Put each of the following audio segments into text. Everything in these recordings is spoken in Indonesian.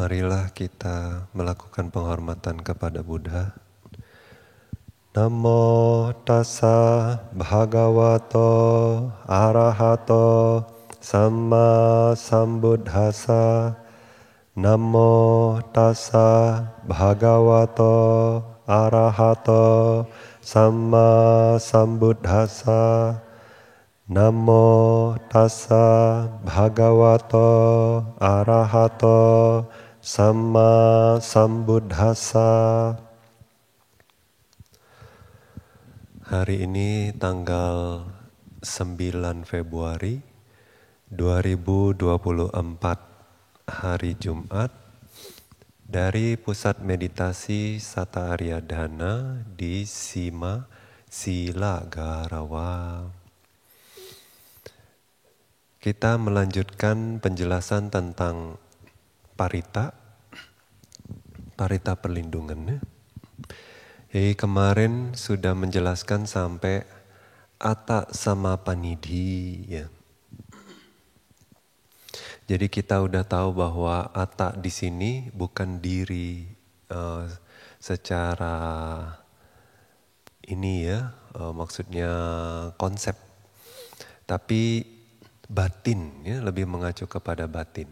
Marilah kita melakukan penghormatan kepada Buddha. Namo tassa bhagavato arahato samma sambuddhassa. Namo tassa bhagavato arahato samma sambuddhassa. Namo tassa bhagavato arahato samma sambuddhassa. Hari ini tanggal 9 Februari 2024, hari Jumat, dari Pusat Meditasi Satta Arya Dana di Sima Silagarawa. Kita melanjutkan penjelasan tentang parita perlindungan. Jadi kemarin sudah menjelaskan sampai Atta Samapanidhi ya. Jadi kita udah tahu bahwa Atta di sini bukan diri secara ini ya, maksudnya konsep, tapi batin ya, lebih mengacu kepada batin.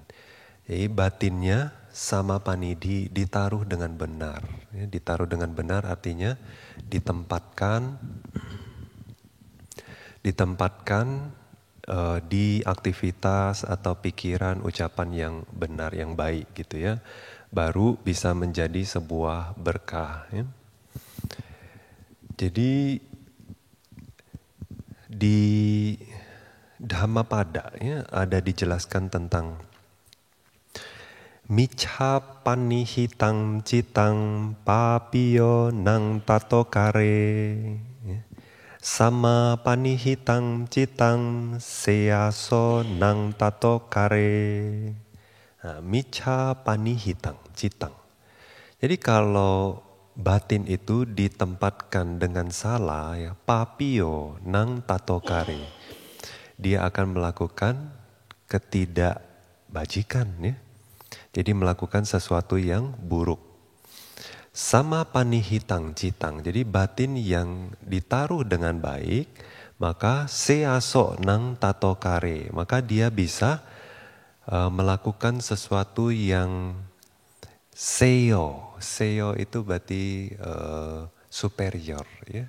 Jadi batinnya sama panidhi, ditaruh dengan benar. Ya, ditaruh dengan benar artinya ditempatkan di aktivitas atau pikiran, ucapan yang benar, yang baik gitu ya. Baru bisa menjadi sebuah berkah. Ya. Jadi di Dhammapada ya, ada dijelaskan tentang Micca panihitang citang papiyo nang tato kare. Sama panihitang citang seaso nang tato kare. Nah, micca panihitang citang. Jadi kalau batin itu ditempatkan dengan salah ya, papiyo nang tato kare. Dia akan melakukan ketidakbajikan ya. Jadi melakukan sesuatu yang buruk. Sama panihitang citang. Jadi batin yang ditaruh dengan baik, maka seaso nang tato kare. Maka dia bisa melakukan sesuatu yang seyo. Seyo itu berarti superior. Ya.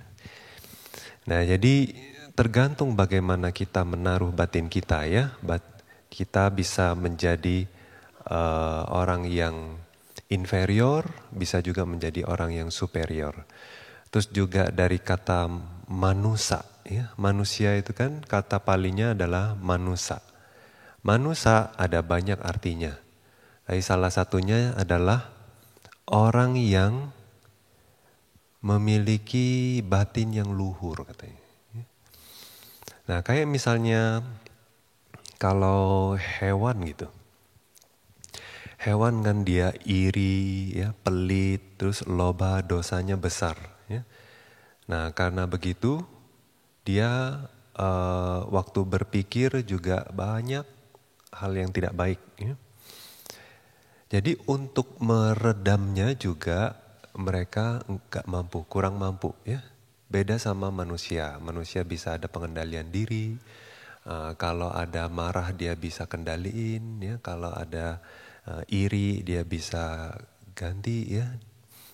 Nah jadi tergantung bagaimana kita menaruh batin kita ya. Kita bisa menjadi orang yang inferior, bisa juga menjadi orang yang superior. Terus juga dari kata manusa, ya, manusia itu kan kata palinya adalah manusa. Manusa ada banyak artinya. Tapi salah satunya adalah orang yang memiliki batin yang luhur katanya. Nah kayak misalnya kalau hewan gitu. Hewan kan dia iri, ya, pelit, terus loba, dosanya besar. Ya. Nah karena begitu dia waktu berpikir juga banyak hal yang tidak baik. Ya. Jadi untuk meredamnya juga mereka nggak mampu, kurang mampu. Ya. Beda sama manusia. Manusia bisa ada pengendalian diri. Kalau ada marah dia bisa kendaliin. Ya. Kalau ada iri dia bisa ganti ya.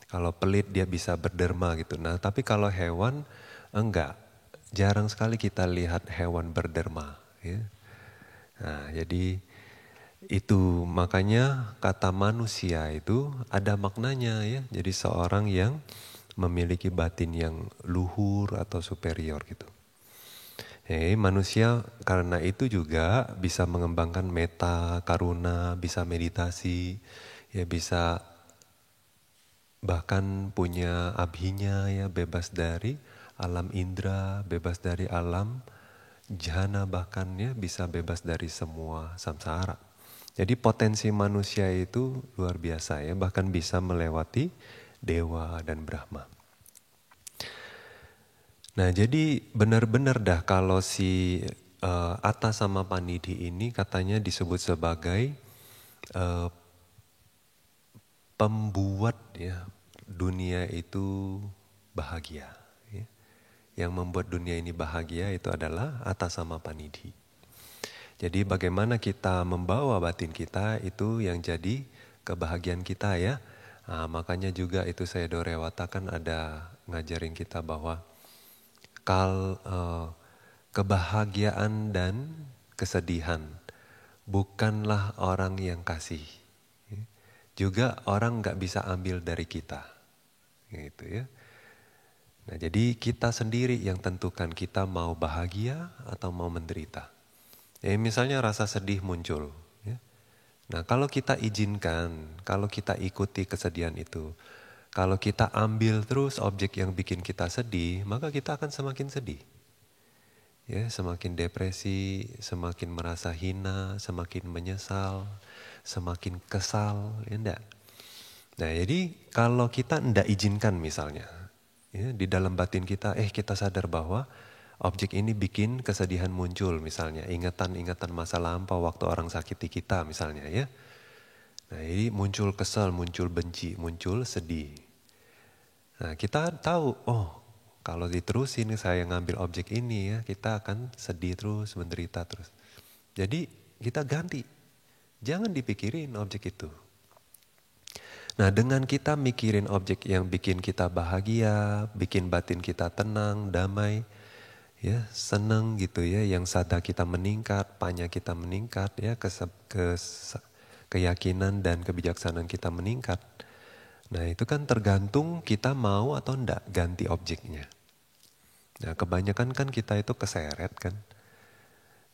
Kalau pelit dia bisa berderma gitu. Nah tapi kalau hewan enggak. Jarang sekali kita lihat hewan berderma ya. Nah jadi itu makanya kata manusia itu ada maknanya ya. Jadi seorang yang memiliki batin yang luhur atau superior gitu. Manusia karena itu juga bisa mengembangkan metta, karuna, bisa meditasi, ya bisa bahkan punya abhinya ya, bebas dari alam indera, bebas dari alam jhana, bahkan ya bisa bebas dari semua samsara. Jadi potensi manusia itu luar biasa ya, bahkan bisa melewati dewa dan Brahma. Nah jadi benar-benar dah kalau si Atta Samapanidhi ini katanya disebut sebagai pembuat ya dunia itu bahagia. Ya. Yang membuat dunia ini bahagia itu adalah Atasammapanidhi. Jadi bagaimana kita membawa batin kita itu yang jadi kebahagiaan kita ya. Nah, makanya juga itu saya Dorewata kan ada ngajarin kita bahwa kebahagiaan dan kesedihan bukanlah orang yang kasih. Juga orang nggak bisa ambil dari kita. Gitu ya. Nah, jadi kita sendiri yang tentukan kita mau bahagia atau mau menderita. Ya, misalnya rasa sedih muncul. Ya. Nah, kalau kita izinkan, kalau kita ikuti kesedihan itu, kalau kita ambil terus objek yang bikin kita sedih, maka kita akan semakin sedih. Ya, semakin depresi, semakin merasa hina, semakin menyesal, semakin kesal, ya enggak? Nah, jadi kalau kita enggak izinkan misalnya, ya, di dalam batin kita, kita sadar bahwa objek ini bikin kesedihan muncul misalnya, ingatan-ingatan masa lampau waktu orang sakiti kita misalnya ya. Nah ini muncul kesal, muncul benci, muncul sedih. Nah kita tahu, kalau diterusin saya ngambil objek ini ya, kita akan sedih terus, menderita terus. Jadi kita ganti, jangan dipikirin objek itu. Nah dengan kita mikirin objek yang bikin kita bahagia, bikin batin kita tenang, damai, ya senang gitu ya, yang sadar kita meningkat, panya kita meningkat ya, keyakinan dan kebijaksanaan kita meningkat. Nah itu kan tergantung kita mau atau enggak ganti objeknya. Nah kebanyakan kan kita itu keseret kan.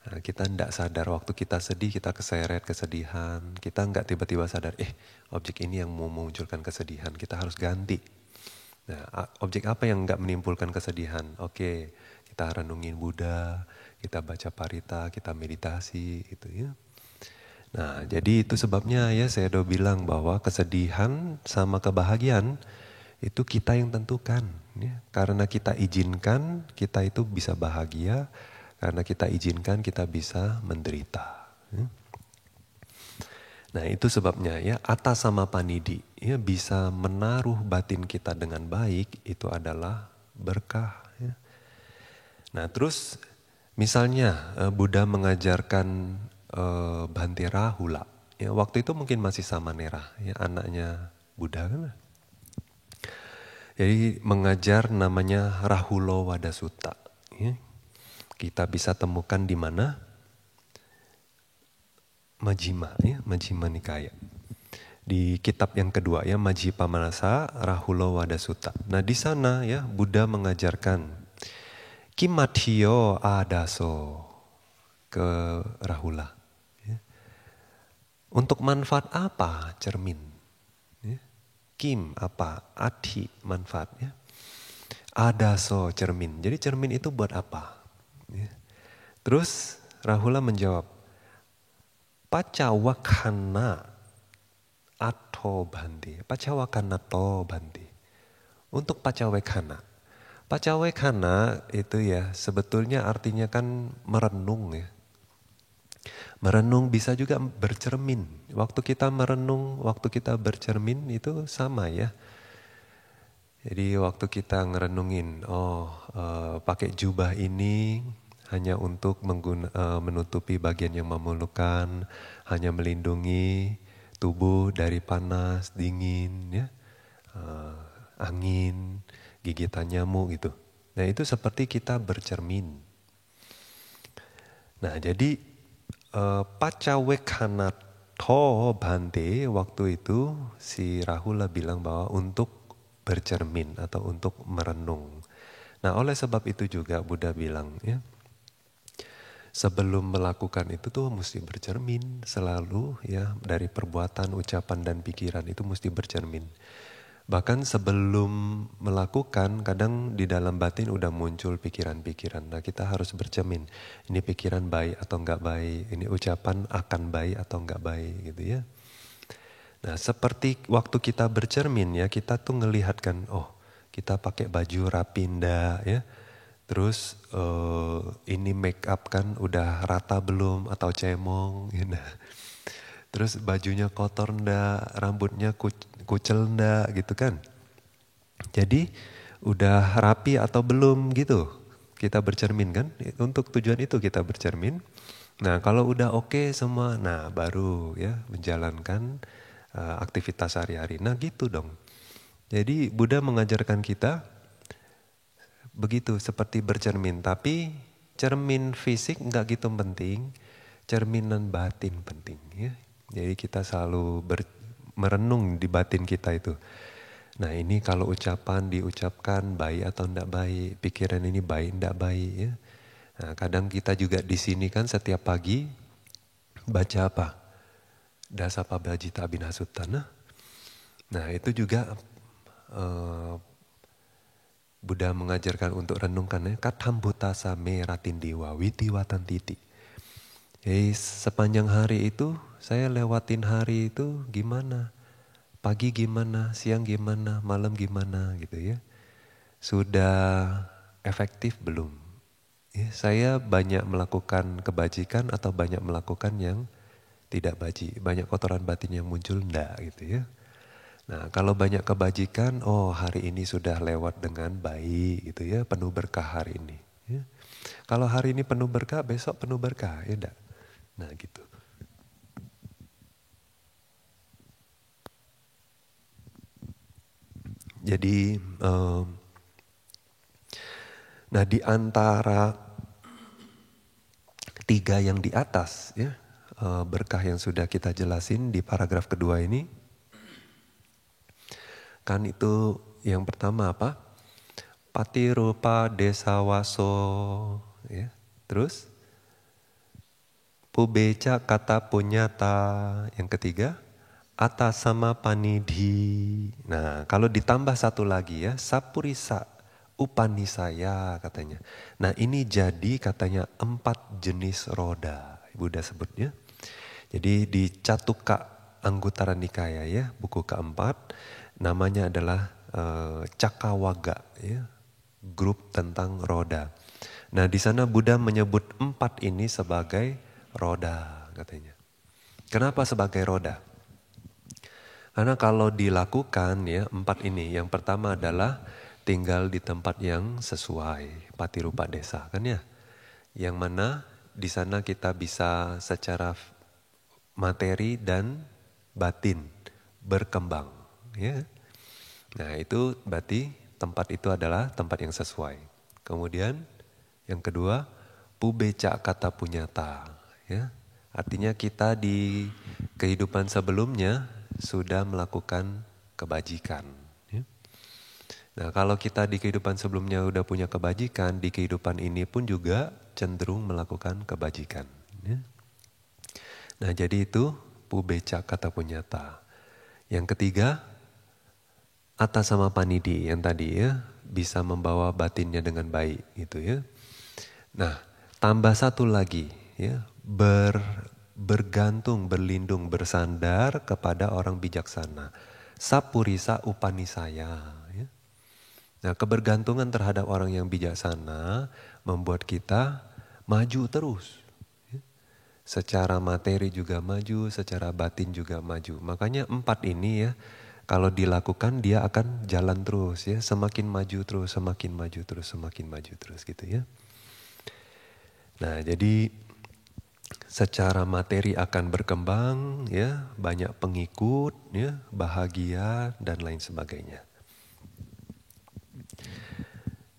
Nah, kita enggak sadar waktu kita sedih kita keseret kesedihan. Kita enggak tiba-tiba sadar objek ini yang mau memunculkan kesedihan, kita harus ganti. Nah objek apa yang enggak menimbulkan kesedihan? Oke. Kita renungin Buddha, kita baca parita, kita meditasi gitu ya. Nah jadi itu sebabnya ya saya udah bilang bahwa kesedihan sama kebahagiaan itu kita yang tentukan. Ya. Karena kita izinkan kita itu bisa bahagia, karena kita izinkan kita bisa menderita. Ya. Nah itu sebabnya ya Atasammapanidhi ya, bisa menaruh batin kita dengan baik itu adalah berkah. Ya. Nah terus misalnya Buddha mengajarkan Bhante Rahula, ya waktu itu mungkin masih Samanera, ya anaknya Buddha kan. Jadi mengajar namanya Rahulawada Sutta. Ya. Kita bisa temukan di mana? Majjhima, ya Majjhima Nikaya. Di kitab yang kedua ya Majjhima Manasa Rahulawada Sutta. Nah di sana ya Buddha mengajarkan Kimathiyo adaso ke Rahula. Ya. Untuk manfaat apa cermin? Ya. Kim apa? Ati manfaat. Ya. Adaso cermin. Jadi cermin itu buat apa? Ya. Terus Rahula menjawab, Pacawakana atho bhante. Pacawakana to bhante. Untuk pacawekana. Pacawekana itu ya sebetulnya artinya kan merenung ya. Merenung bisa juga bercermin. Waktu kita merenung, waktu kita bercermin itu sama ya. Jadi waktu kita ngerenungin, pakai jubah ini hanya untuk menutupi bagian yang memulukan, hanya melindungi tubuh dari panas, dingin, ya, angin, gigitan nyamuk gitu. Nah itu seperti kita bercermin. Nah jadi Pacawekanato Bhante waktu itu si Rahula bilang bahwa untuk bercermin atau untuk merenung. Nah oleh sebab itu juga Buddha bilang ya, sebelum melakukan itu tuh mesti bercermin selalu ya, dari perbuatan, ucapan dan pikiran itu mesti bercermin. Bahkan sebelum melakukan kadang di dalam batin udah muncul pikiran-pikiran. Nah kita harus bercermin, ini pikiran baik atau enggak baik, ini ucapan akan baik atau enggak baik gitu ya. Nah seperti waktu kita bercermin ya, kita tuh ngelihat kan, kita pakai baju rapi ndak ya. Terus ini make up kan udah rata belum atau cemong gitu. Terus bajunya kotor ndak, rambutnya kucel enggak gitu kan. Jadi udah rapi atau belum gitu. Kita bercermin kan, untuk tujuan itu kita bercermin. Nah kalau udah oke semua, nah baru ya menjalankan aktivitas sehari-hari. Nah gitu dong. Jadi Buddha mengajarkan kita begitu seperti bercermin. Tapi cermin fisik nggak gitu penting, cerminan batin penting ya. Jadi kita selalu merenung di batin kita itu. Nah ini kalau ucapan diucapkan baik atau tidak baik, pikiran ini baik tidak baik ya. Nah, kadang kita juga di sini kan setiap pagi baca apa? Dasapabhajita Abhinasutana. Nah itu juga Buddha mengajarkan untuk renungkan ya. Katham bhutasa me ratindiwa witiwatan titi. Jadi sepanjang hari itu saya lewatin hari itu gimana? Pagi gimana, siang gimana, malam gimana gitu ya. Sudah efektif belum? Ya, saya banyak melakukan kebajikan atau banyak melakukan yang tidak baji. Banyak kotoran batin yang muncul enggak gitu ya. Nah kalau banyak kebajikan, oh hari ini sudah lewat dengan baik gitu ya. Penuh berkah hari ini. Ya. Kalau hari ini penuh berkah, besok penuh berkah ya enggak? Nah gitu. Jadi, nah di antara tiga yang di atas, ya berkah yang sudah kita jelasin di paragraf kedua ini, kan itu yang pertama apa? Patirupa desawaso, ya. Terus pubeca kata punyata, yang ketiga atasama panidhi. Nah, kalau ditambah satu lagi ya, sapurisa upanisaya katanya. Nah, ini jadi katanya 4 jenis roda. Buddha sebutnya. Jadi di Catuka Anguttara Nikaya ya, buku keempat, namanya adalah Cakawaga ya, grup tentang roda. Nah, di sana Buddha menyebut 4 ini sebagai roda katanya. Kenapa sebagai roda? Karena kalau dilakukan ya 4 ini, yang pertama adalah tinggal di tempat yang sesuai, patirupa desa kan ya. Yang mana di sana kita bisa secara materi dan batin berkembang ya. Nah itu berarti tempat itu adalah tempat yang sesuai. Kemudian yang kedua, pubeca kata punyata ya. Artinya kita di kehidupan sebelumnya sudah melakukan kebajikan. Ya. Nah kalau kita di kehidupan sebelumnya udah punya kebajikan, di kehidupan ini pun juga cenderung melakukan kebajikan. Ya. Nah jadi itu pubeca kata punyata. Yang ketiga, atas sama panidi yang tadi ya, bisa membawa batinnya dengan baik gitu ya. Nah tambah satu lagi ya, bergantung, berlindung, bersandar kepada orang bijaksana. Sapurisa upanisaya. Ya. Nah kebergantungan terhadap orang yang bijaksana membuat kita maju terus. Ya. Secara materi juga maju, secara batin juga maju. Makanya 4 ini ya, kalau dilakukan dia akan jalan terus ya. Semakin maju terus, semakin maju terus, semakin maju terus gitu ya. Nah jadi secara materi akan berkembang ya, banyak pengikut ya, bahagia dan lain sebagainya.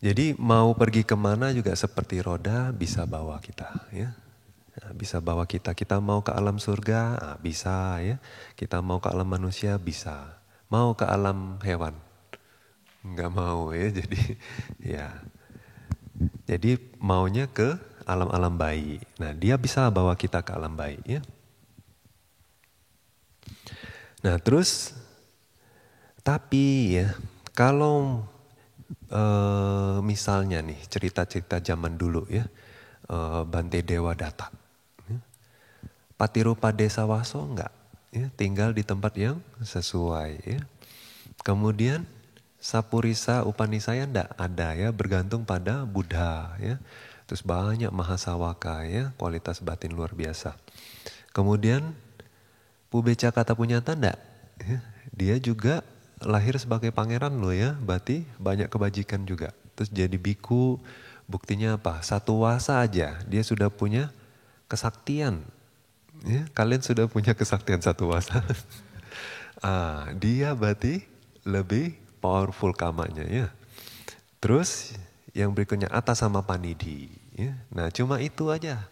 Jadi mau pergi kemana juga seperti roda bisa bawa kita ya. Nah, bisa bawa kita, kita mau ke alam surga bisa ya, kita mau ke alam manusia bisa, mau ke alam hewan nggak mau ya, jadi ya, jadi maunya ke alam-alam baik. Nah dia bisa bawa kita ke alam baik ya. Nah terus, tapi ya kalau misalnya nih cerita-cerita zaman dulu ya, Bante Dewa Datta, ya. Patirupa Desa Waso enggak, ya, tinggal di tempat yang sesuai ya. Kemudian Sapurisa Upanisaya enggak ada ya, bergantung pada Buddha ya. Terus banyak Mahasawaka ya, kualitas batin luar biasa. Kemudian Pubeca kata punyata enggak? Ya, dia juga lahir sebagai pangeran loh ya, berarti banyak kebajikan juga. Terus jadi biku, buktinya apa? Satu wasa aja dia sudah punya kesaktian. Ya, kalian sudah punya kesaktian satu wasa. Dia berarti lebih powerful kamanya ya. Terus yang berikutnya Atta sama Panidi. Ya. Nah cuma itu aja.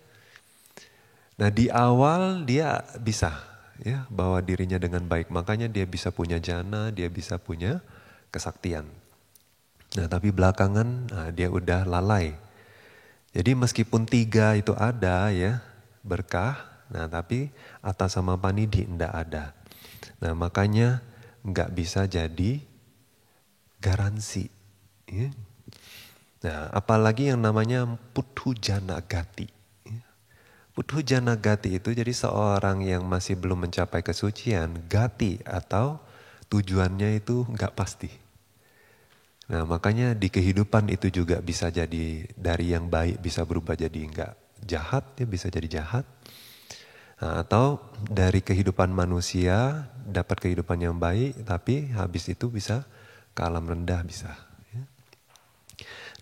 Nah di awal dia bisa ya bawa dirinya dengan baik. Makanya dia bisa punya jana, dia bisa punya kesaktian. Nah tapi belakangan dia udah lalai. Jadi meskipun 3 itu ada ya berkah. Nah tapi Atta sama Panidi enggak ada. Nah makanya nggak bisa jadi garansi. Ya. Nah apalagi yang namanya Puthujana Gati. Puthujana Gati itu jadi seorang yang masih belum mencapai kesucian, gati atau tujuannya itu nggak pasti. Nah makanya di kehidupan itu juga bisa jadi dari yang baik bisa berubah jadi nggak jahat, ya bisa jadi jahat. Nah, atau dari kehidupan manusia dapat kehidupan yang baik, tapi habis itu bisa ke alam rendah bisa.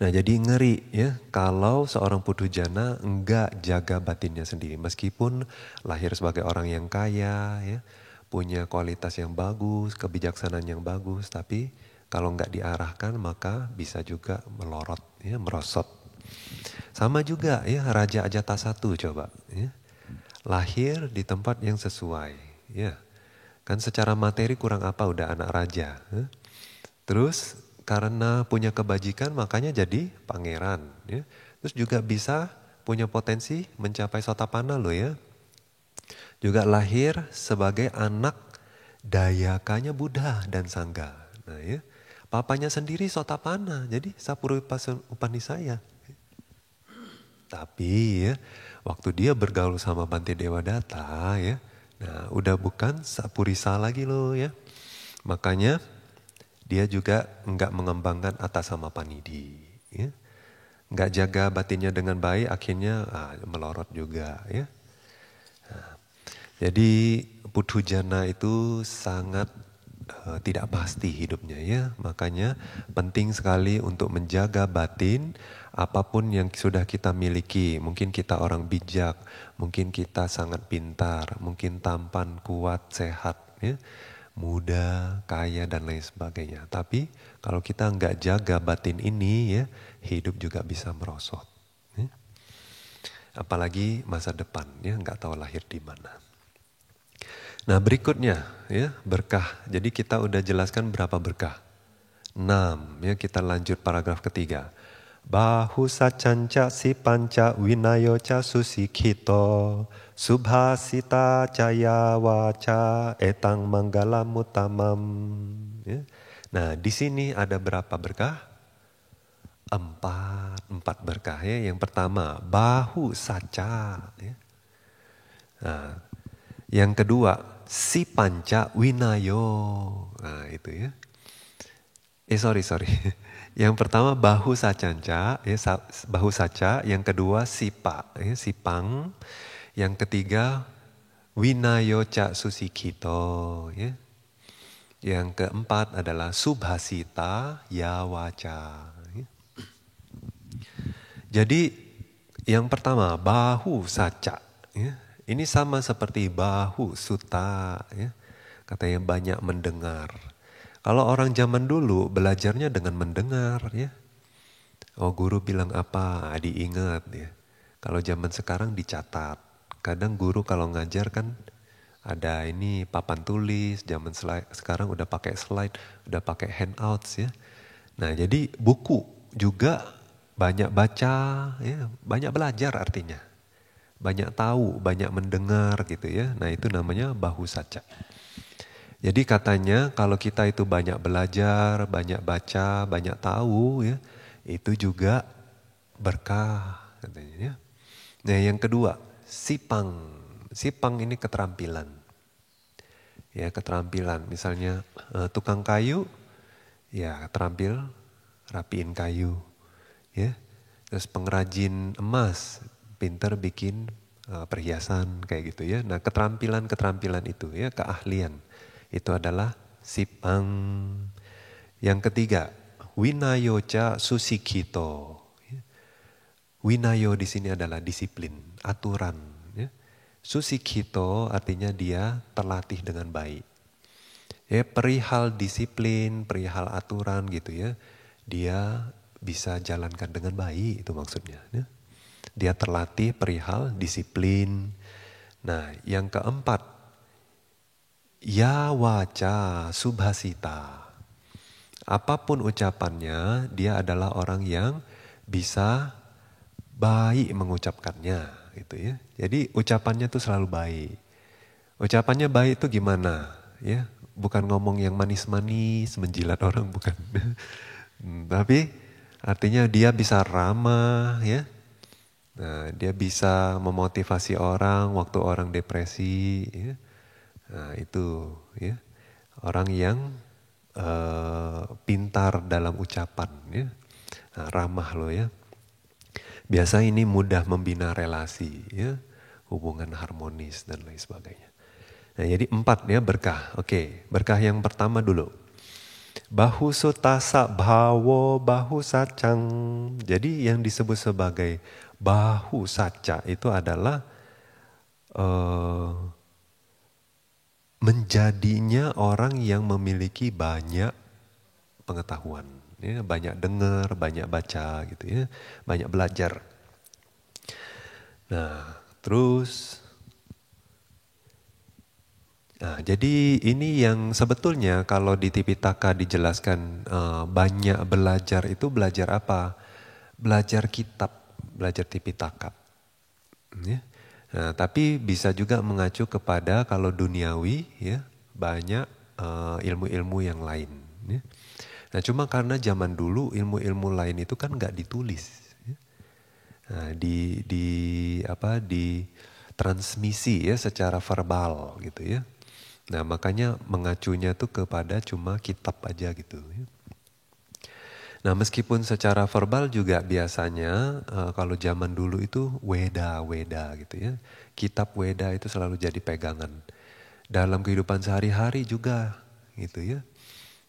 Nah jadi ngeri ya kalau seorang puthujana enggak jaga batinnya sendiri. Meskipun lahir sebagai orang yang kaya ya, punya kualitas yang bagus, kebijaksanaan yang bagus. Tapi kalau enggak diarahkan maka bisa juga melorot ya, merosot. Sama juga ya Raja Ajatasattu coba ya. Lahir di tempat yang sesuai ya. Kan secara materi kurang apa udah anak raja. Ya. Terus karena punya kebajikan makanya jadi pangeran. Ya. Terus juga bisa punya potensi mencapai Sotapanna loh ya. Juga lahir sebagai anak dayakanya Buddha dan Sangga. Nah ya, papanya sendiri Sotapanna, jadi Sapurva Upanisaya. Tapi ya, waktu dia bergaul sama Bante Dewadatta ya, nah udah bukan Sapurisa lagi loh ya. Makanya dia juga enggak mengembangkan Atta sama Panidi. Ya. Enggak jaga batinnya dengan baik, akhirnya melorot juga. Ya. Nah, jadi Puthujana itu sangat tidak pasti hidupnya ya. Makanya penting sekali untuk menjaga batin apapun yang sudah kita miliki. Mungkin kita orang bijak, mungkin kita sangat pintar, mungkin tampan, kuat, sehat. Ya. Muda, kaya dan lain sebagainya. Tapi kalau kita nggak jaga batin ini ya, hidup juga bisa merosot. Ya. Apalagi masa depan ya, nggak tahu lahir di mana. Nah berikutnya ya berkah. Jadi kita udah jelaskan berapa berkah. 6 ya kita lanjut paragraf ketiga. Bahu sacanca si panca winayo ca susikhito subhasita caya waca etang manggala mutamam. Ya. Nah di sini ada berapa berkah? 4 berkah ya. Yang pertama bahu saca. Ya. Nah, yang kedua si panca winayo. Nah itu ya. Sorry. Yang pertama bahu sacanca, ya, bahu saca. Yang kedua sipa, ya, sipang. Yang ketiga winayo ca susikhito. Ya. Yang keempat adalah subhasita yawaca. Ya. Jadi yang pertama bahu saca. Ya. Ini sama seperti bahu suta. Ya. Katanya banyak mendengar. Kalau orang zaman dulu belajarnya dengan mendengar ya. Oh guru bilang apa, diingat ya. Kalau zaman sekarang dicatat. Kadang guru kalau ngajar kan ada ini papan tulis, zaman sekarang udah pakai slide, udah pakai handouts ya. Nah jadi buku juga banyak baca ya, banyak belajar artinya. Banyak tahu, banyak mendengar gitu ya. Nah itu namanya bahu saca. Jadi katanya kalau kita itu banyak belajar, banyak baca, banyak tahu ya, itu juga berkah katanya ya. Nah yang kedua, sipang. Sipang ini keterampilan. Ya keterampilan, misalnya tukang kayu, ya terampil rapiin kayu. Ya. Terus pengrajin emas, pinter bikin perhiasan kayak gitu ya. Nah keterampilan-keterampilan itu ya, keahlian. Itu adalah sipang. Yang ketiga, winayoca susikito. Winayo di sini adalah disiplin, aturan. Ya. Susikito artinya dia terlatih dengan baik. Ya, perihal disiplin, perihal aturan gitu ya. Dia bisa jalankan dengan baik, itu maksudnya. Ya. Dia terlatih perihal disiplin. Nah, yang keempat, ya waca subhasita. Apapun ucapannya, dia adalah orang yang bisa baik mengucapkannya, gitu ya. Jadi ucapannya tuh selalu baik. Ucapannya baik itu gimana? Ya, bukan ngomong yang manis-manis, menjilat orang, bukan. Tapi artinya dia bisa ramah, ya. Nah, dia bisa memotivasi orang waktu orang depresi, ya. Nah, itu, ya. Orang yang pintar dalam ucapan, ya. Nah, ramah loh ya. Biasa ini mudah membina relasi, ya, hubungan harmonis dan lain sebagainya. Nah, jadi 4 ya berkah. Oke, berkah yang pertama dulu. Bahu sutasa bawo bahu sacang. Jadi yang disebut sebagai bahu saca itu adalah menjadinya orang yang memiliki banyak pengetahuan, ya, banyak dengar, banyak baca gitu ya, banyak belajar. Nah, terus jadi ini yang sebetulnya kalau di Tipitaka dijelaskan banyak belajar itu belajar apa? Belajar kitab, belajar Tipitaka. Ya. Nah, tapi bisa juga mengacu kepada kalau duniawi ya banyak ilmu-ilmu yang lain. Ya. Nah, cuma karena zaman dulu ilmu-ilmu lain itu kan nggak ditulis, ya. Nah, di transmisi ya secara verbal gitu ya. Nah, makanya mengacunya tuh kepada cuma kitab aja gitu. Ya. Nah, meskipun secara verbal juga biasanya kalau zaman dulu itu weda gitu ya. Kitab weda itu selalu jadi pegangan. Dalam kehidupan sehari-hari juga gitu ya.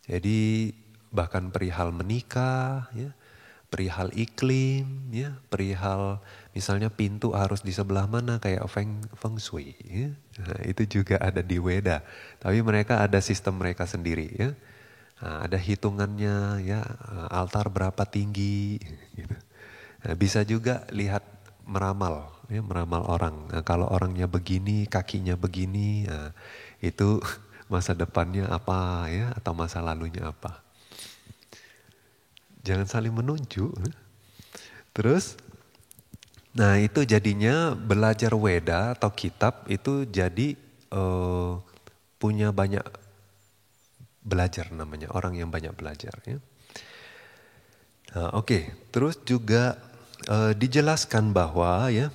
Jadi bahkan perihal menikah ya, perihal iklim ya, perihal misalnya pintu harus di sebelah mana kayak feng shui ya. Nah, itu juga ada di weda. Tapi mereka ada sistem mereka sendiri ya. Nah, ada hitungannya ya, altar berapa tinggi gitu. Nah, bisa juga lihat meramal ya, meramal orang. Nah, kalau orangnya begini, kakinya begini, nah, itu masa depannya apa ya, atau masa lalunya apa. Jangan saling menunjuk. Terus, nah itu jadinya belajar Weda atau kitab itu jadi punya banyak belajar namanya, orang yang banyak belajar ya. Nah, oke. Terus juga dijelaskan bahwa ya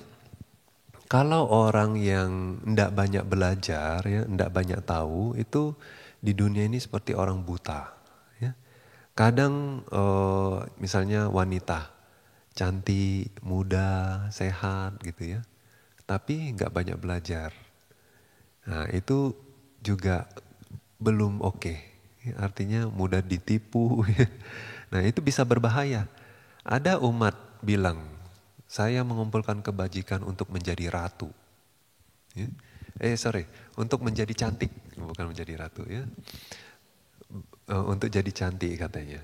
kalau orang yang tidak banyak belajar ya, tidak banyak tahu itu di dunia ini seperti orang buta. Ya. Kadang misalnya wanita cantik, muda, sehat gitu ya, tapi nggak banyak belajar. Nah itu juga belum oke. Artinya mudah ditipu. Nah itu bisa berbahaya. Ada umat bilang, saya mengumpulkan kebajikan untuk menjadi ratu. Ya. Untuk menjadi cantik, bukan menjadi ratu ya. Untuk jadi cantik katanya.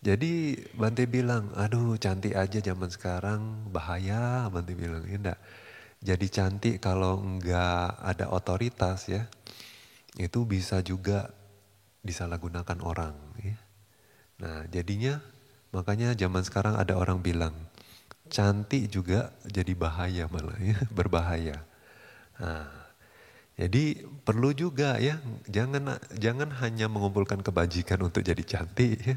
Jadi Bante bilang, aduh cantik aja zaman sekarang bahaya. Bante bilang, enggak. Jadi cantik kalau enggak ada otoritas ya, itu bisa juga disalahgunakan orang. Ya. Nah jadinya makanya zaman sekarang ada orang bilang, cantik juga jadi bahaya malah ya, berbahaya. Nah, jadi perlu juga ya, jangan hanya mengumpulkan kebajikan untuk jadi cantik ya,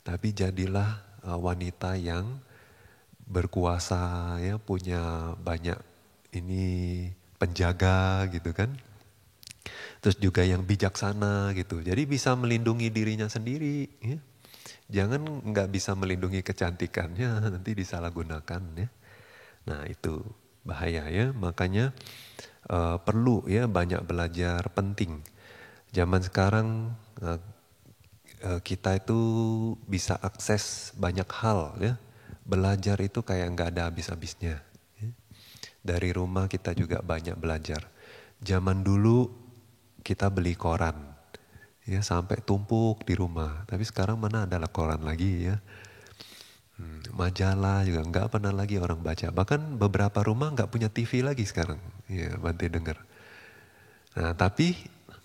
tapi jadilah wanita yang berkuasa ya, punya banyak ini penjaga gitu kan. Terus juga yang bijaksana gitu. Jadi bisa melindungi dirinya sendiri ya. Jangan nggak bisa melindungi kecantikannya, nanti disalahgunakan ya. Nah itu bahaya ya, makanya perlu ya banyak belajar, penting. Zaman sekarang kita itu bisa akses banyak hal ya. Belajar itu kayak nggak ada habis-habisnya. Ya. Dari rumah kita juga banyak belajar. Zaman dulu kita beli koran, ya sampai tumpuk di rumah. Tapi sekarang mana ada koran lagi ya. Majalah juga nggak pernah lagi orang baca. Bahkan beberapa rumah nggak punya TV lagi sekarang. Ya, Bante dengar. Nah, tapi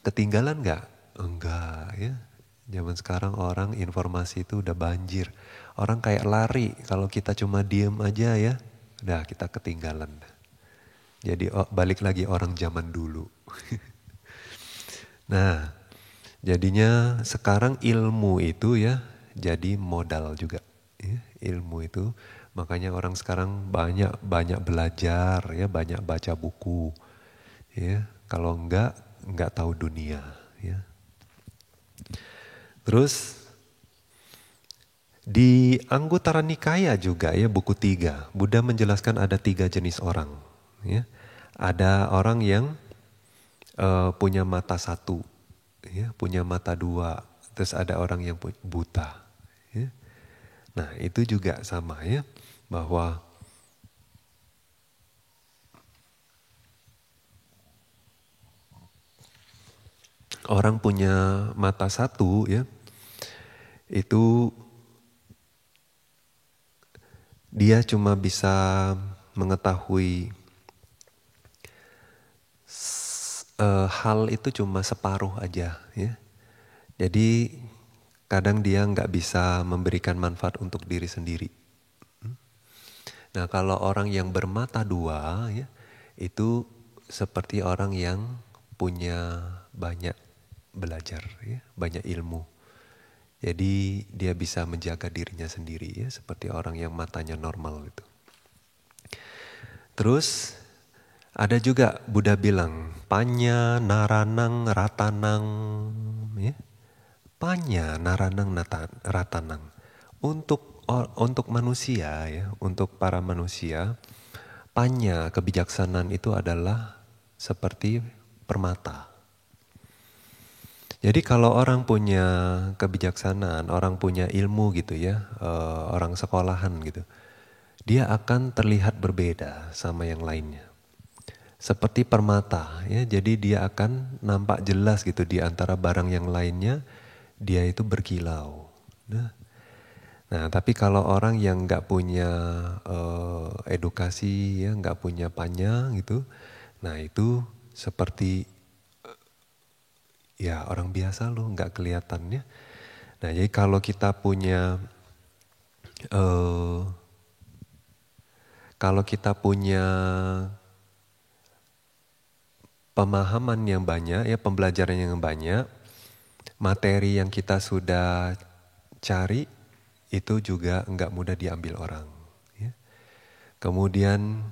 ketinggalan nggak? Enggak ya. Zaman sekarang orang informasi itu udah banjir. Orang kayak lari, kalau kita cuma diem aja ya, udah kita ketinggalan. Jadi balik lagi orang zaman dulu. Nah, jadinya sekarang ilmu itu ya jadi modal juga. Ya, ilmu itu makanya orang sekarang banyak belajar ya, banyak baca buku. Ya, kalau enggak tahu dunia. Ya. Terus di Anguttara Nikaya juga ya buku 3, Buddha menjelaskan ada 3 jenis orang. Ya. Ada orang yang punya mata 1, ya, punya mata 2, terus ada orang yang buta. Ya. Nah itu juga sama ya, bahwa orang punya mata 1 ya, itu dia cuma bisa mengetahui hal itu cuma separuh aja ya. Jadi kadang dia nggak bisa memberikan manfaat untuk diri sendiri. Nah kalau orang yang bermata 2 ya, itu seperti orang yang punya banyak belajar ya, banyak ilmu. Jadi dia bisa menjaga dirinya sendiri ya, seperti orang yang matanya normal gitu. Terus ada juga Buddha bilang, panya naranang ratanang, ya. Panya naranang ratanang. Untuk manusia ya, untuk para manusia, panya kebijaksanaan itu adalah seperti permata. Jadi kalau orang punya kebijaksanaan, orang punya ilmu gitu ya, orang sekolahan gitu, dia akan terlihat berbeda sama yang lainnya. Seperti permata ya, jadi dia akan nampak jelas gitu di antara barang yang lainnya, dia itu berkilau. Nah tapi kalau orang yang nggak punya edukasi ya, nggak punya panya gitu, nah itu seperti ya orang biasa loh, nggak kelihatannya. Nah jadi kalau kita punya kalau kita punya pemahaman yang banyak, ya pembelajaran yang banyak, materi yang kita sudah cari itu juga nggak mudah diambil orang. Ya. Kemudian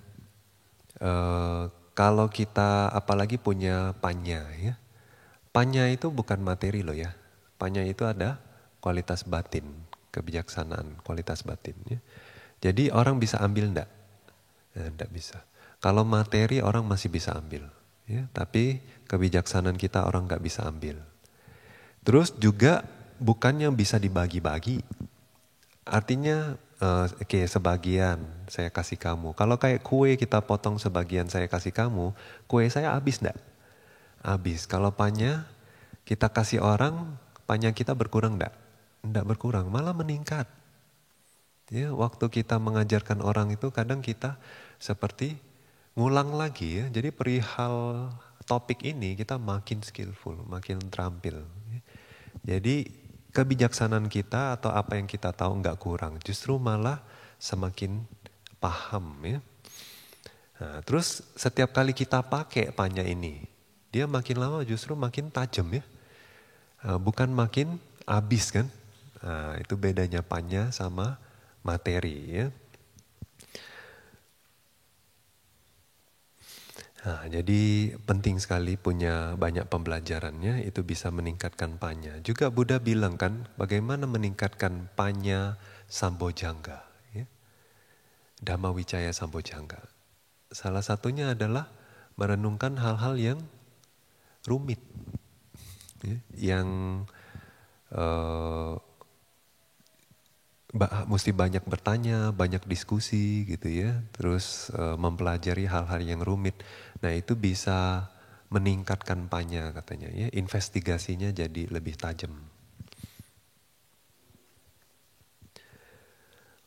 kalau kita apalagi punya panya, ya, panya itu bukan materi loh ya, panya itu ada kualitas batin, kebijaksanaan, kualitas batin. Ya. Jadi orang bisa ambil enggak? Enggak bisa. Kalau materi orang masih bisa ambil. Ya, tapi kebijaksanaan kita orang nggak bisa ambil. Terus juga bukan yang bisa dibagi-bagi. Artinya, oke, sebagian saya kasih kamu. Kalau kayak kue kita potong sebagian saya kasih kamu, kue saya habis enggak? Habis. Kalau panya kita kasih orang, panya kita berkurang enggak? Enggak berkurang, malah meningkat. Ya, waktu kita mengajarkan orang itu kadang kita seperti ngulang lagi ya. Jadi perihal topik ini kita makin skillful, makin terampil. Jadi kebijaksanaan kita atau apa yang kita tahu nggak kurang, justru malah semakin paham ya. Nah, terus setiap kali kita pakai panya ini, dia makin lama justru makin tajam ya. Bukan makin habis kan. Nah, itu bedanya panya sama materi ya. Nah, jadi penting sekali punya banyak pembelajarannya, itu bisa meningkatkan panya. Juga Buddha bilang kan, bagaimana meningkatkan panya Sambojangga. Ya? Dhamma Wicaya Sambojangga. Salah satunya adalah merenungkan hal-hal yang rumit. ya, yang mesti banyak bertanya, banyak diskusi gitu ya, terus mempelajari hal-hal yang rumit. Nah itu bisa meningkatkan panya katanya ya, investigasinya jadi lebih tajam.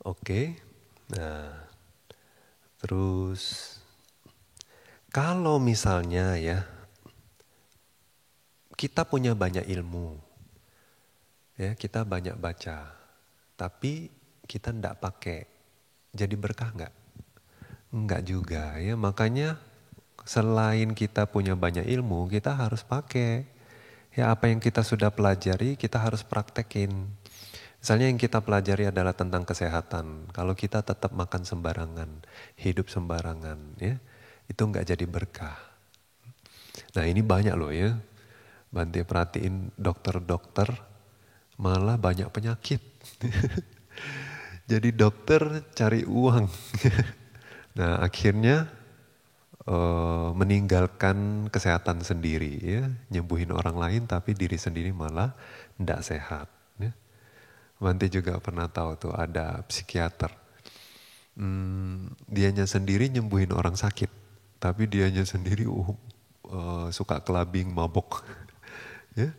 Oke, nah terus kalau misalnya ya kita punya banyak ilmu, ya kita banyak baca, tapi kita ndak pakai, jadi berkah nggak? Enggak juga ya, makanya selain kita punya banyak ilmu, kita harus pakai. Ya apa yang kita sudah pelajari, kita harus praktekin. Misalnya yang kita pelajari adalah tentang kesehatan. Kalau kita tetap makan sembarangan, hidup sembarangan, ya itu nggak jadi berkah. Nah ini banyak loh ya, Bante perhatiin dokter-dokter malah banyak penyakit. Jadi dokter cari uang. Nah akhirnya meninggalkan kesehatan sendiri ya, nyembuhin orang lain tapi diri sendiri malah tidak sehat. Ya. Bante juga pernah tahu tuh ada psikiater, dianya sendiri nyembuhin orang sakit, tapi dianya sendiri suka kelabing, mabok. Ya.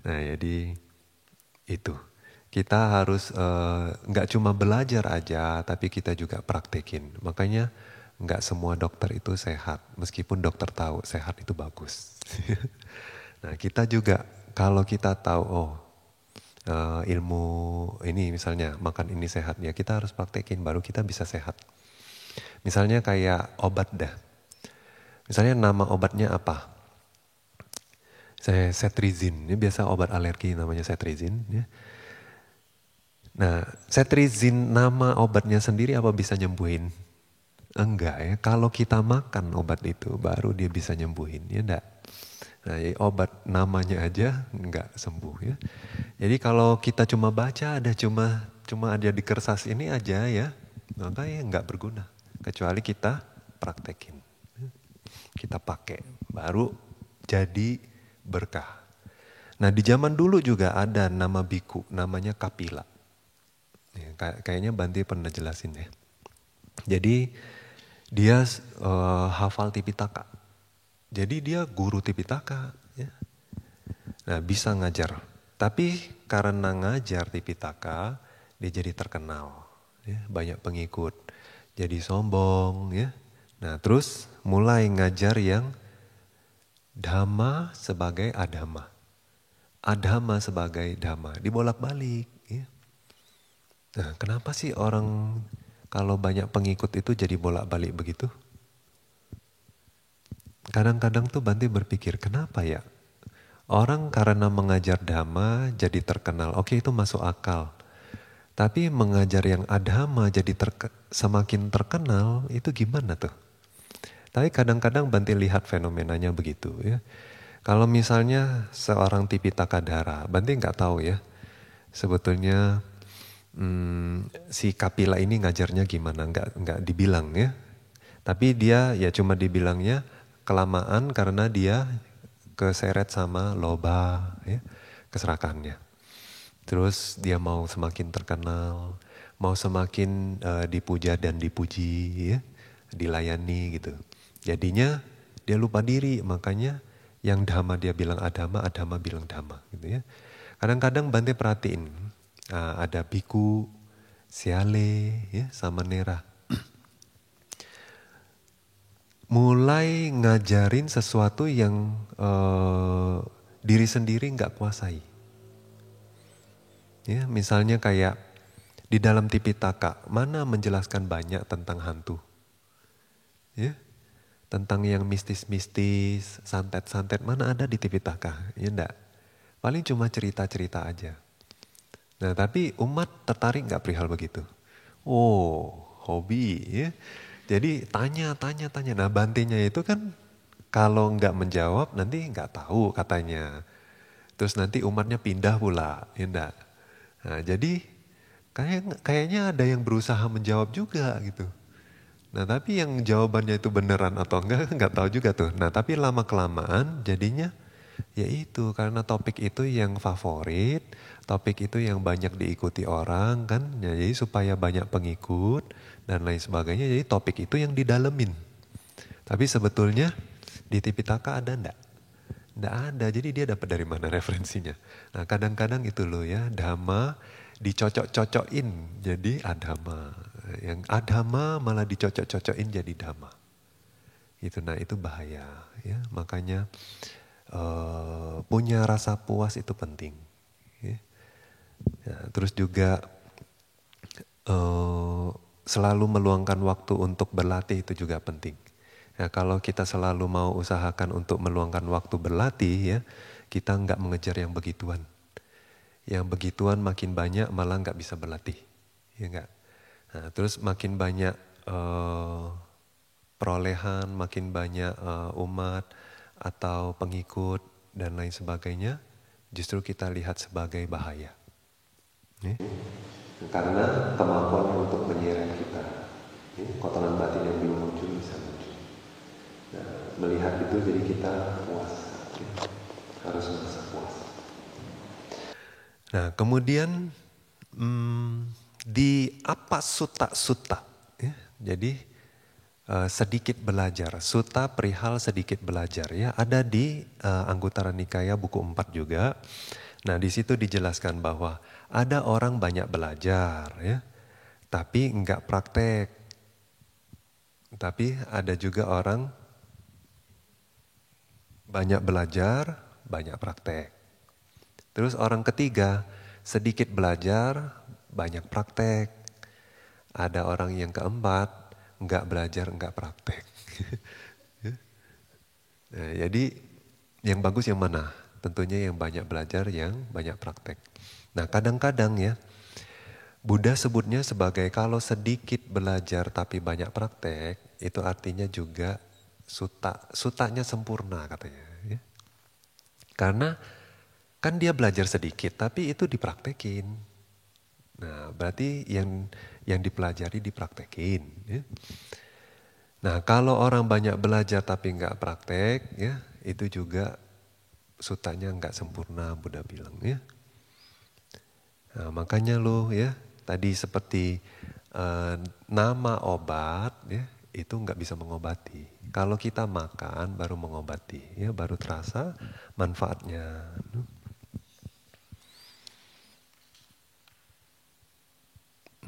Nah jadi itu. Kita harus nggak cuma belajar aja, tapi kita juga praktekin. Makanya nggak semua dokter itu sehat, meskipun dokter tahu sehat itu bagus. Nah kita juga kalau kita tahu ilmu ini misalnya makan ini sehat, ya kita harus praktekin baru kita bisa sehat. Misalnya kayak obat dah. Misalnya nama obatnya apa? Saya cetirizine, ini biasa obat alergi namanya cetirizine. Ya. Nah, cetirizine nama obatnya sendiri apa bisa nyembuhin? Enggak ya, kalau kita makan obat itu baru dia bisa nyembuhin, ya enggak? Nah, ya obat namanya aja enggak sembuh ya. Jadi kalau kita cuma baca ada cuma ada di kertas ini aja ya, maka ya enggak berguna. Kecuali kita praktekin, kita pakai, baru jadi berkah. Nah di zaman dulu juga ada nama biku, namanya Kapila. Ya, kayaknya Bante pernah jelasin ya. Jadi dia hafal Tipitaka. Jadi dia guru Tipitaka. Ya. Nah bisa ngajar. Tapi karena ngajar Tipitaka, dia jadi terkenal. Ya, banyak pengikut. Jadi sombong. Ya. Nah terus mulai ngajar yang Dhamma sebagai Adhamma. Adhamma sebagai Dhamma. Dibolak-balik. Ya. Nah, kenapa sih orang kalau banyak pengikut itu jadi bolak-balik begitu? Kadang-kadang tuh Bante berpikir, kenapa ya? Orang karena mengajar dhamma jadi terkenal, oke itu masuk akal. Tapi mengajar yang adhamma jadi semakin terkenal, itu gimana tuh? Tapi kadang-kadang Bante lihat fenomenanya begitu ya. Kalau misalnya seorang Tipitaka Dara, Bante nggak tahu ya. Sebetulnya si Kapila ini ngajarnya gimana, nggak dibilang ya. Tapi dia ya cuma dibilangnya kelamaan karena dia keseret sama loba ya, keserakahannya. Terus dia mau semakin terkenal, mau semakin dipuja dan dipuji ya, dilayani gitu. Jadinya dia lupa diri, makanya yang dhamma dia bilang adhamma, adhamma bilang dhamma gitu ya. Kadang-kadang Bante perhatiin, ada biku, siale, ya, sama nera. Mulai ngajarin sesuatu yang diri sendiri nggak kuasai. Ya, misalnya kayak di dalam Tipitaka, mana menjelaskan banyak tentang hantu. Ya, tentang yang mistis-mistis, santet-santet, mana ada di Tipitaka? Ya enggak. Paling cuma cerita-cerita aja. Nah tapi umat tertarik nggak perihal begitu? Oh, hobi ya. Jadi tanya. Nah Bantenya itu kan kalau nggak menjawab nanti nggak tahu katanya. Terus nanti umatnya pindah pula, ya enggak? Nah jadi kayaknya ada yang berusaha menjawab juga gitu. Nah tapi yang jawabannya itu beneran atau enggak nggak tahu juga tuh. Nah tapi lama kelamaan jadinya Yaitu karena topik itu yang favorit, topik itu yang banyak diikuti orang kan, ya, jadi supaya banyak pengikut dan lain sebagainya, jadi topik itu yang didalemin. Tapi sebetulnya di Tipitaka ada enggak? Enggak ada, jadi dia dapat dari mana referensinya? Nah kadang-kadang itu loh ya, dhamma dicocok-cocokin jadi adhama. Yang adhama malah dicocok-cocokin jadi dhamma. Nah itu bahaya ya, makanya punya rasa puas itu penting. Ya. Ya, terus juga selalu meluangkan waktu untuk berlatih itu juga penting. Ya, kalau kita selalu mau usahakan untuk meluangkan waktu berlatih ya, kita nggak mengejar yang begituan. Yang begituan makin banyak malah nggak bisa berlatih, ya nggak. Nah, terus makin banyak perolehan, makin banyak umat atau pengikut dan lain sebagainya, justru kita lihat sebagai bahaya. Ya. Karena kemampuannya untuk menyeret kita, ya, kotoran batin yang belum muncul bisa muncul. Nah, melihat itu jadi kita puas, ya. Harus merasa puas. Nah, kemudian di apa sutta, ya, jadi sedikit belajar, sutta perihal sedikit belajar ya, ada di Anggutara Nikaya buku 4 juga. Nah, di situ dijelaskan bahwa ada orang banyak belajar ya, tapi enggak praktek. Tapi ada juga orang banyak belajar, banyak praktek. Terus orang ketiga, sedikit belajar, banyak praktek. Ada orang yang keempat, enggak belajar, enggak praktek. Nah, jadi yang bagus yang mana? Tentunya yang banyak belajar, yang banyak praktek. Nah kadang-kadang ya, Buddha sebutnya sebagai kalau sedikit belajar tapi banyak praktek, itu artinya juga sutanya sempurna katanya. Ya. Karena kan dia belajar sedikit tapi itu dipraktekin. Nah berarti yang dipelajari dipraktekin. Ya. Nah kalau orang banyak belajar tapi nggak praktek, ya itu juga sutanya nggak sempurna Buddha bilang ya. Nah, makanya lo ya tadi seperti nama obat ya itu nggak bisa mengobati. Kalau kita makan baru mengobati ya, baru terasa manfaatnya.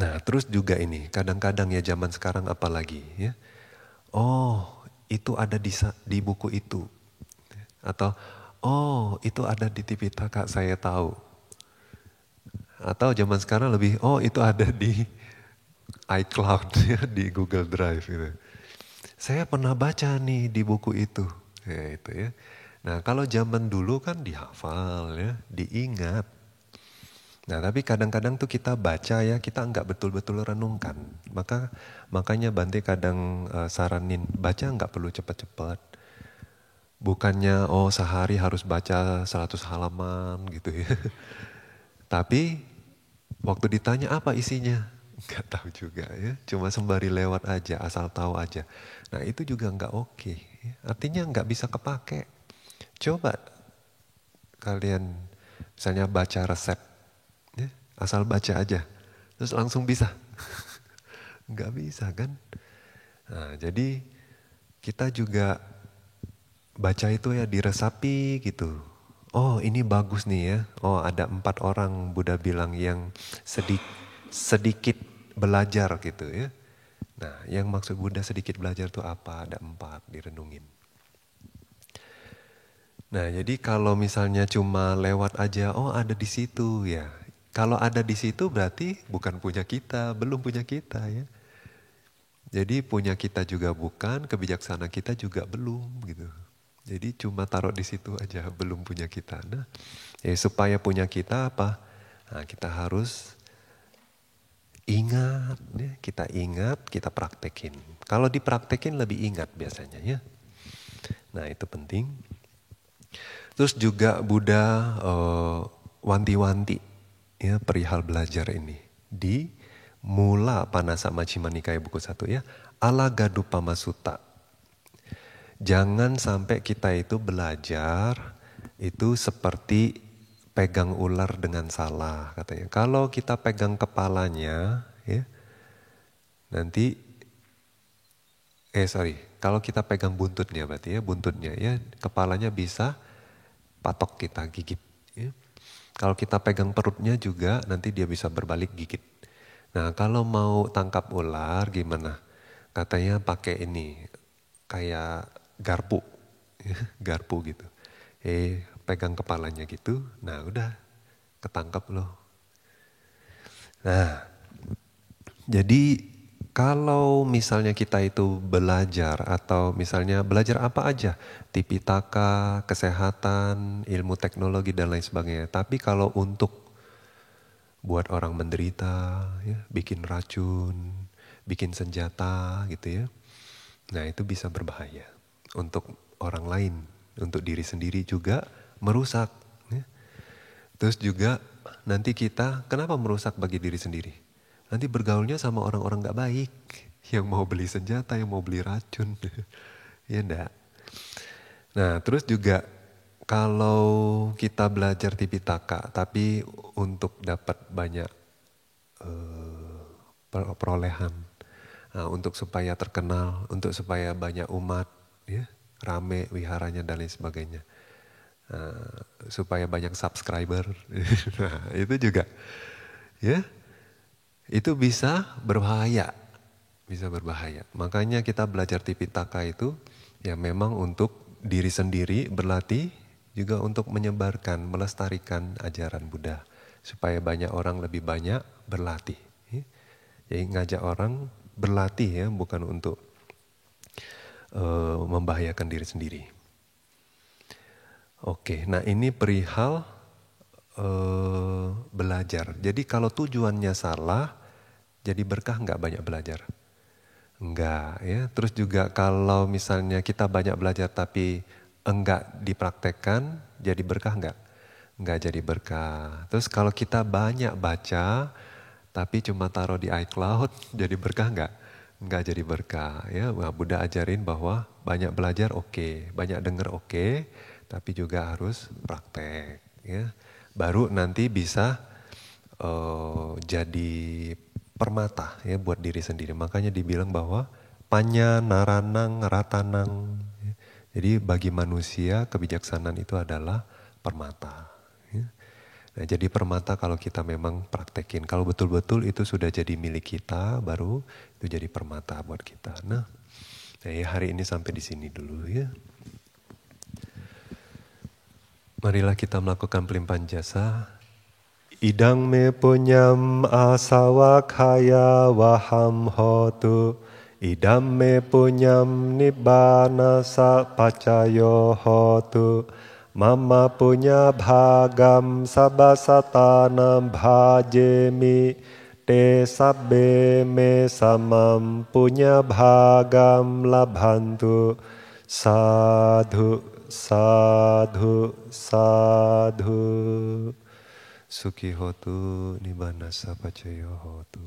Nah terus juga ini kadang-kadang ya zaman sekarang apalagi ya. Oh itu ada di buku itu. Atau oh itu ada di Tipitaka saya tahu. Atau zaman sekarang lebih oh itu ada di iCloud ya, di Google Drive gitu. Saya pernah baca nih di buku itu. Ya itu ya. Nah kalau zaman dulu kan dihafal ya, diingat. Nah tapi kadang-kadang tuh kita baca ya, kita nggak betul-betul renungkan. Makanya Bante kadang saranin baca nggak perlu cepat-cepat. Bukannya oh sehari harus baca 100 halaman gitu ya. Tapi waktu ditanya apa isinya, nggak tahu juga ya. Cuma sembari lewat aja, asal tahu aja. Nah itu juga nggak oke. Artinya nggak bisa kepake. Coba kalian misalnya baca resep, ya, asal baca aja, terus langsung bisa. Nggak bisa kan? Nah jadi kita juga baca itu ya diresapi gitu. Oh ini bagus nih ya. Oh ada 4 orang Buddha bilang yang sedikit belajar gitu ya. Nah yang maksud Buddha sedikit belajar itu apa? Ada 4 direnungin. Nah jadi kalau misalnya cuma lewat aja, oh ada di situ ya. Kalau ada di situ berarti bukan punya kita, belum punya kita ya. Jadi punya kita juga bukan, kebijaksanaan kita juga belum gitu. Jadi cuma taruh di situ aja, belum punya kita. Nah, ya supaya punya kita apa? Nah, kita harus ingat, ya. Kita praktekin. Kalau dipraktekin lebih ingat biasanya ya. Nah itu penting. Terus juga Buddha wanti-wanti ya perihal belajar ini di Mula Panasa Majjhima Nikaya buku 1 ya, Alagadupama Sutta. Jangan sampai kita itu belajar itu seperti pegang ular dengan salah katanya. Kalau kita pegang kepalanya, ya, nanti, kalau kita pegang buntutnya berarti ya, buntutnya ya, kepalanya bisa patok kita gigit. Ya. Kalau kita pegang perutnya juga nanti dia bisa berbalik gigit. Nah kalau mau tangkap ular gimana? Katanya pakai ini, kayak garpu, garpu gitu. Pegang kepalanya gitu, nah udah ketangkap loh. Nah, jadi kalau misalnya kita itu belajar atau misalnya belajar apa aja, Tipitaka, kesehatan, ilmu teknologi dan lain sebagainya. Tapi kalau untuk buat orang menderita, ya, bikin racun, bikin senjata gitu ya. Nah itu bisa berbahaya untuk orang lain, untuk diri sendiri juga merusak. Ya. Terus juga nanti kita, kenapa merusak bagi diri sendiri? Nanti bergaulnya sama orang-orang gak baik, yang mau beli senjata, yang mau beli racun. Ya enggak? Nah terus juga kalau kita belajar Tipitaka, tapi untuk dapat banyak perolehan, untuk supaya terkenal, untuk supaya banyak umat, ya, rame wiharanya dan lain sebagainya, supaya banyak subscriber, nah, itu juga, ya, itu bisa berbahaya, Makanya kita belajar Tipitaka itu, ya memang untuk diri sendiri berlatih, juga untuk menyebarkan, melestarikan ajaran Buddha, supaya banyak orang lebih banyak berlatih. Ya. Jadi ngajak orang berlatih ya, bukan untuk membahayakan diri sendiri. Oke, nah ini perihal belajar. Jadi kalau tujuannya salah, jadi berkah nggak banyak belajar? Enggak ya. Terus juga kalau misalnya kita banyak belajar tapi enggak dipraktekkan, jadi berkah enggak? Enggak jadi berkah. Terus kalau kita banyak baca tapi cuma taruh di iCloud, jadi berkah enggak? Enggak jadi berkah ya. Nah, Buddha ajarin bahwa banyak belajar oke, banyak dengar oke, tapi juga harus praktek ya. Baru nanti bisa jadi permata ya buat diri sendiri. Makanya dibilang bahwa panya naranang ratanang. Ya. Jadi bagi manusia kebijaksanaan itu adalah permata. Ya. Nah, jadi permata kalau kita memang praktekin. Kalau betul-betul itu sudah jadi milik kita, baru itu jadi permata buat kita. Nah, hari ini sampai di sini dulu ya. Marilah kita melakukan pelimpahan jasa. Idang me punyam asawakaya waham hotu. Idam me punyam nibbana sapacayo hotu. Mama punya bhagam sabasatanam bhajemi. Te sabbe me samam punya bhagam labhantu. Sadhu, sadhu, sadhu. Sukhi hotu nibbana sapacayo hotu.